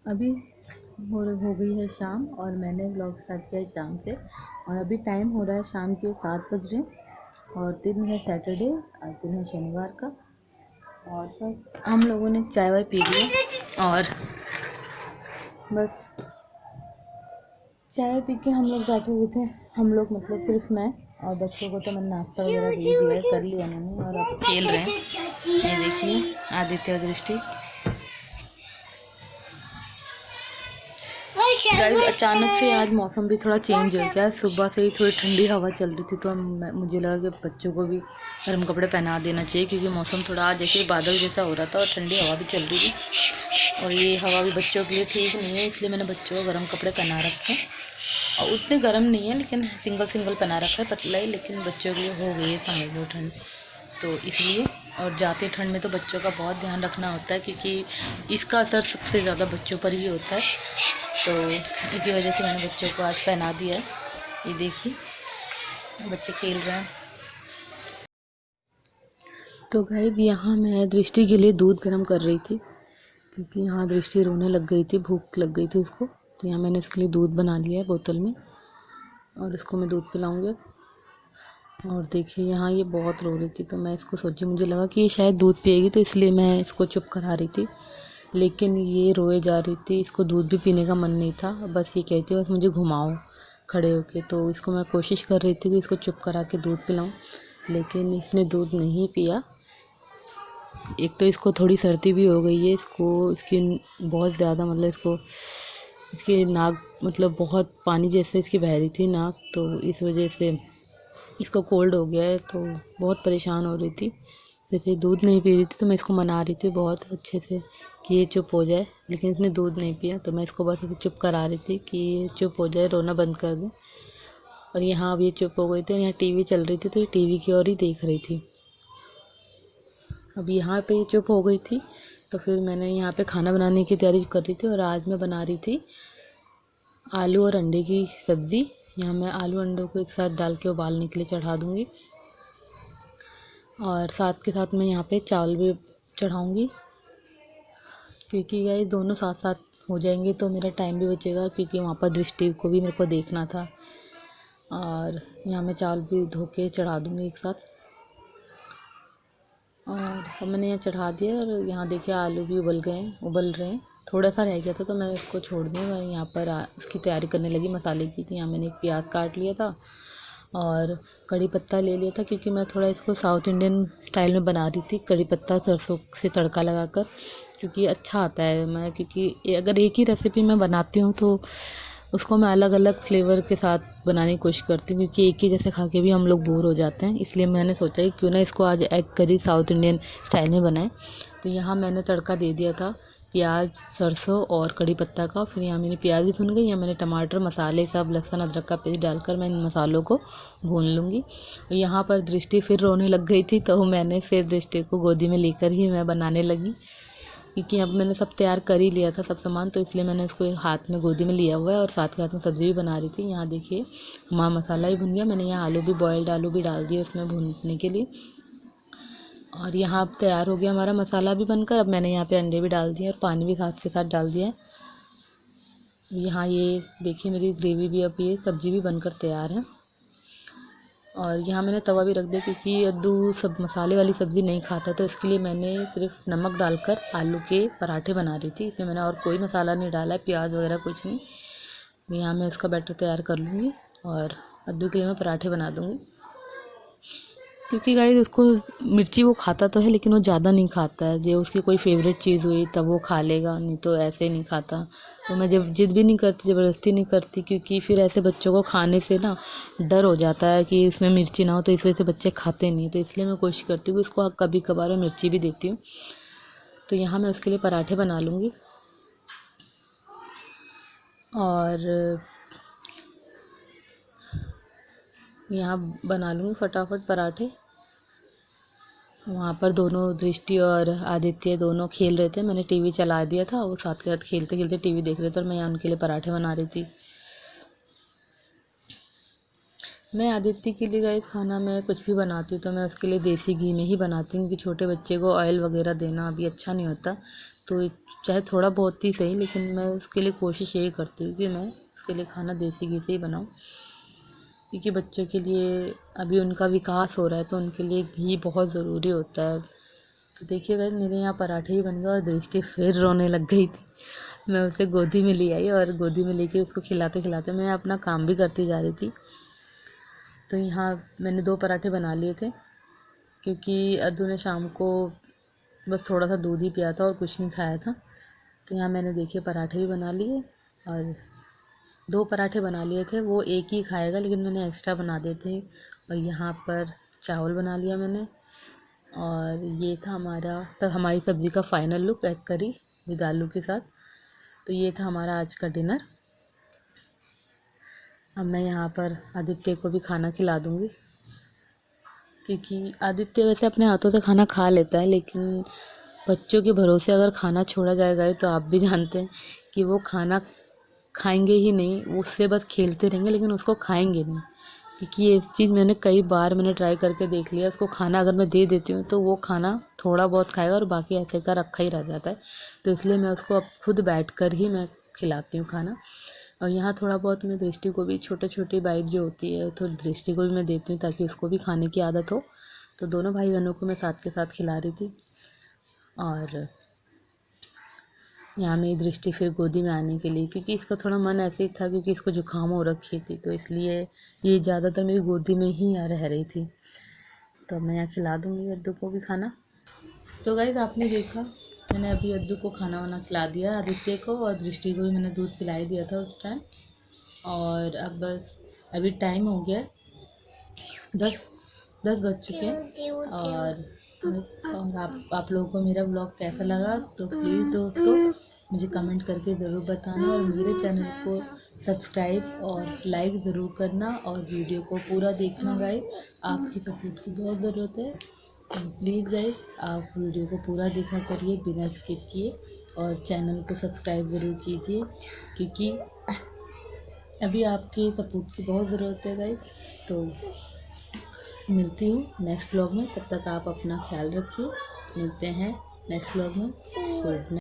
अभी हो गई है शाम और मैंने व्लॉग स्टार्ट किया है शाम से। और अभी टाइम हो रहा है शाम के 7 बज रहे हैं और दिन है सैटरडे, आज दिन है शनिवार का। और बस हम लोगों ने चाय वाय पी लिया और बस चाय पी के हम लोग बैठे हुए थे। हम लोग मतलब सिर्फ मैं और बच्चों को तो मैंने नाश्ता वगैरह दे दिया है, कर लिया मैंने और अब खेल रहे हैं। ये देखिए आदित्य और दृष्टि। गाइस अचानक से आज मौसम भी थोड़ा चेंज हो गया। सुबह से ही थोड़ी ठंडी हवा चल रही थी तो मुझे लगा कि बच्चों को भी गर्म कपड़े पहना देना चाहिए, क्योंकि मौसम थोड़ा आज जैसे बादल जैसा हो रहा था और ठंडी हवा भी चल रही थी और ये हवा भी बच्चों के लिए ठीक नहीं है, इसलिए मैंने बच्चों को गर्म कपड़े पहना रखे हैं। और उतने गर्म नहीं है लेकिन सिंगल पहना रखा है, पतला ही, लेकिन बच्चों के लिए हो गई है समझ लो ठंड, तो इसलिए। और जाते ठंड में तो बच्चों का बहुत ध्यान रखना होता है, क्योंकि इसका असर सबसे ज़्यादा बच्चों पर ही होता है। तो इसी वजह से मैंने बच्चों को आज पहना दिया है। ये देखिए बच्चे खेल रहे हैं। तो गाइस यहाँ मैं दृष्टि के लिए दूध गर्म कर रही थी, क्योंकि यहाँ दृष्टि रोने लग गई थी, भूख लग गई थी उसको। तो यहाँ मैंने उसके लिए दूध बना लिया है बोतल में और इसको मैं दूध पिलाऊँगी। और देखिए यहाँ ये बहुत रो रही थी, तो मैं इसको सोची, मुझे लगा कि ये शायद दूध पिएगी तो इसलिए मैं इसको चुप करा रही थी, लेकिन ये रोए जा रही थी। इसको दूध भी पीने का मन नहीं था, बस ये कहती बस मुझे घुमाओ खड़े होके। तो इसको मैं कोशिश कर रही थी कि इसको चुप करा के दूध पिलाऊं, लेकिन इसने दूध नहीं पिया। एक तो इसको थोड़ी सर्दी भी हो गई है, इसको इसकी बहुत ज़्यादा मतलब इसकी नाक मतलब बहुत पानी जैसे इसकी बह रही थी नाक, तो इस वजह से इसको कोल्ड हो गया है, तो बहुत परेशान हो रही थी। जैसे दूध नहीं पी रही थी तो मैं इसको मना रही थी बहुत अच्छे से कि ये चुप हो जाए, लेकिन इसने दूध नहीं पिया, तो मैं इसको बस ऐसे चुप करा रही थी कि ये चुप हो जाए, रोना बंद कर दे। और यहाँ अब ये चुप हो गई थी और यहाँ टीवी चल रही थी, तो ये टीवी की ओर ही देख रही थी। अब यहाँ पे ये चुप हो गई थी, तो फिर मैंने यहाँ पे खाना बनाने की तैयारी कर रही थी। और आज मैं बना रही थी आलू और अंडे की सब्ज़ी। यहाँ मैं आलू अंडों को एक साथ डाल के उबालने के लिए चढ़ा दूँगी और साथ के साथ मैं यहाँ पे चावल भी चढ़ाऊँगी, क्योंकि गाइस दोनों साथ साथ हो जाएंगे तो मेरा टाइम भी बचेगा, क्योंकि वहाँ पर दृष्टि को भी मेरे को देखना था। और यहाँ मैं चावल भी धो के चढ़ा दूँगी एक साथ। और अब मैंने यहाँ चढ़ा दिया और यहाँ देखिए आलू भी उबल रहे हैं। थोड़ा सा रह गया था तो मैंने इसको छोड़ दिया। मैं यहाँ पर इसकी तैयारी करने लगी मसाले की। तो यहाँ मैंने एक प्याज काट लिया था और कड़ी पत्ता ले लिया था, क्योंकि मैं थोड़ा इसको साउथ इंडियन स्टाइल में बना रही थी, कड़ी पत्ता सरसों से तड़का लगाकर, क्योंकि अच्छा आता है। मैं क्योंकि अगर एक ही रेसिपी मैं बनाती हूँ तो उसको मैं अलग अलग फ्लेवर के साथ बनाने की कोशिश करती हूँ, क्योंकि एक ही जैसे खा के भी हम लोग बोर हो जाते हैं। इसलिए मैंने सोचा कि क्यों ना इसको आज egg curry south Indian style में बनाएं। तो यहाँ मैंने तड़का दे दिया था प्याज, सरसों और कड़ी पत्ता का। फिर यहाँ मेरी प्याज भी भुन गई। यहाँ मैंने टमाटर, मसाले सब, लहसुन अदरक का पेस्ट डालकर मैं इन मसालों को भून लूँगी। यहाँ पर दृष्टि फिर रोने लग गई थी, तो मैंने फिर दृष्टि को गोदी में लेकर ही मैं बनाने लगी, क्योंकि अब मैंने सब तैयार कर ही लिया था सब सामान, तो इसलिए मैंने उसको एक हाथ में गोदी में लिया हुआ है और साथ के हाथ में सब्ज़ी भी बना रही थी। यहाँ देखिए हमारा मसाला भी भुन गया। मैंने यहाँ आलू भी, बॉयल्ड आलू भी डाल दिए उसमें भूनने के लिए। और यहाँ अब तैयार हो गया हमारा मसाला भी बनकर। अब मैंने यहाँ पे अंडे भी डाल दिए और पानी भी साथ के साथ डाल दिया है। यहाँ ये देखिए मेरी ग्रेवी भी, अब ये सब्ज़ी भी बनकर तैयार है। और यहाँ मैंने तवा भी रख दिया, क्योंकि यद्दू सब मसाले वाली सब्ज़ी नहीं खाता, तो इसके लिए मैंने सिर्फ नमक डालकर आलू के पराठे बना रही थी। इसमें मैंने और कोई मसाला नहीं डाला है, प्याज वगैरह कुछ नहीं। यहाँ मैं उसका बैटर तैयार कर लूँगी और कद्दू के लिए मैं पराठे बना दूँगी, क्योंकि गाइस उसको मिर्ची वो खाता तो है लेकिन वो ज़्यादा नहीं खाता है। जो उसकी कोई फेवरेट चीज़ हुई तब वो खा लेगा, नहीं तो ऐसे नहीं खाता। तो मैं जब जिद भी नहीं करती, ज़बरदस्ती नहीं करती, क्योंकि फिर ऐसे बच्चों को खाने से ना डर हो जाता है कि उसमें मिर्ची ना हो, तो इस वजह से बच्चे खाते नहीं। तो इसलिए मैं कोशिश करती हूँ कि उसको कभी कभार मैं मिर्ची भी देती हूँ। तो यहाँ मैं उसके लिए पराठे बना लूँगी और यहाँ बना लूँगी फटाफट पराठे। वहाँ पर दोनों दृष्टि और आदित्य दोनों खेल रहे थे। मैंने टीवी चला दिया था, वो साथ के साथ खेलते खेलते टीवी देख रहे थे और मैं यहाँ उनके लिए पराठे बना रही थी। मैं आदित्य के लिए गाइस खाना मैं कुछ भी बनाती हूँ तो मैं उसके लिए देसी घी में ही बनाती हूँ, क्योंकि छोटे बच्चे को ऑयल वगैरह देना अभी अच्छा नहीं होता। तो चाहे थोड़ा बहुत ही सही, लेकिन मैं उसके लिए कोशिश यही करती हूँ कि मैं उसके लिए खाना देसी घी से ही बनाऊँ, क्योंकि बच्चों के लिए अभी उनका विकास हो रहा है तो उनके लिए घी बहुत ज़रूरी होता है। तो देखिए गाइस, मेरे यहाँ पराठे ही बन गए और दृष्टि फिर रोने लग गई थी। मैं उसे गोदी में ले आई और गोदी में लेके उसको खिलाते खिलाते मैं अपना काम भी करती जा रही थी। तो यहाँ मैंने 2 पराठे बना लिए थे, क्योंकि अद्दू ने शाम को बस थोड़ा सा दूध ही पिया था और कुछ नहीं खाया था। तो यहाँ मैंने देखिए पराठे भी बना लिए और 2 पराठे बना लिए थे, वो एक ही खाएगा लेकिन मैंने एक्स्ट्रा बना दिए थे। और यहाँ पर चावल बना लिया मैंने, और ये था हमारी सब्ज़ी का final look, egg curry with आलू के साथ। तो ये था हमारा आज का डिनर। अब मैं यहाँ पर आदित्य को भी खाना खिला दूँगी, क्योंकि आदित्य वैसे अपने हाथों से खाना खा लेता है, लेकिन बच्चों के भरोसे अगर खाना छोड़ा जाएगा तो आप भी जानते हैं कि वो खाना खाएंगे ही नहीं, उससे बस खेलते रहेंगे लेकिन उसको खाएंगे नहीं। क्योंकि ये चीज़ कई बार मैंने ट्राई करके देख लिया, उसको खाना अगर मैं दे देती हूँ तो वो खाना थोड़ा बहुत खाएगा और बाकी ऐसे का रखा ही रह जाता है। तो इसलिए मैं उसको अब खुद बैठ कर ही मैं खिलाती हूँ खाना। और यहाँ थोड़ा बहुत मैं दृष्टि को भी छोटे छोटी बाइट जो होती है तो दृष्टि को भी मैं देती हूँ, ताकि उसको भी खाने की आदत हो। तो दोनों भाई बहनों को मैं साथ के साथ खिला रही थी। और यहाँ मेरी दृष्टि फिर गोदी में आने के लिए, क्योंकि इसका थोड़ा मन ऐसे ही था, क्योंकि इसको जुकाम हो रखी थी, तो इसलिए ये ज़्यादातर मेरी गोदी में ही रह रही थी। तो मैं यहाँ खिला दूँगी अद्दू को भी खाना। तो गाइस, आपने देखा मैंने अभी अद्दू को खाना वाना खिला दिया, आदित्य को, और दृष्टि को भी मैंने दूध पिला ही दिया था उस टाइम। और अब बस अभी टाइम हो गया 10 बज चुके हैं। और आप लोगों को मेरा ब्लॉग कैसा लगा तो प्लीज़ दोस्तों मुझे कमेंट करके ज़रूर बताना, और मेरे चैनल को सब्सक्राइब और लाइक ज़रूर करना, और वीडियो को पूरा देखना गाइस। आपकी सपोर्ट की बहुत ज़रूरत है, तो प्लीज़ गाइस आप वीडियो को पूरा देखा करिए बिना स्किप किए, और चैनल को सब्सक्राइब ज़रूर कीजिए, क्योंकि अभी आपकी सपोर्ट की बहुत ज़रूरत है गाइस। तो मिलती हूँ नेक्स्ट ब्लॉग में, तब तक आप अपना ख्याल रखिए। मिलते हैं नेक्स्ट ब्लॉग में। Good night.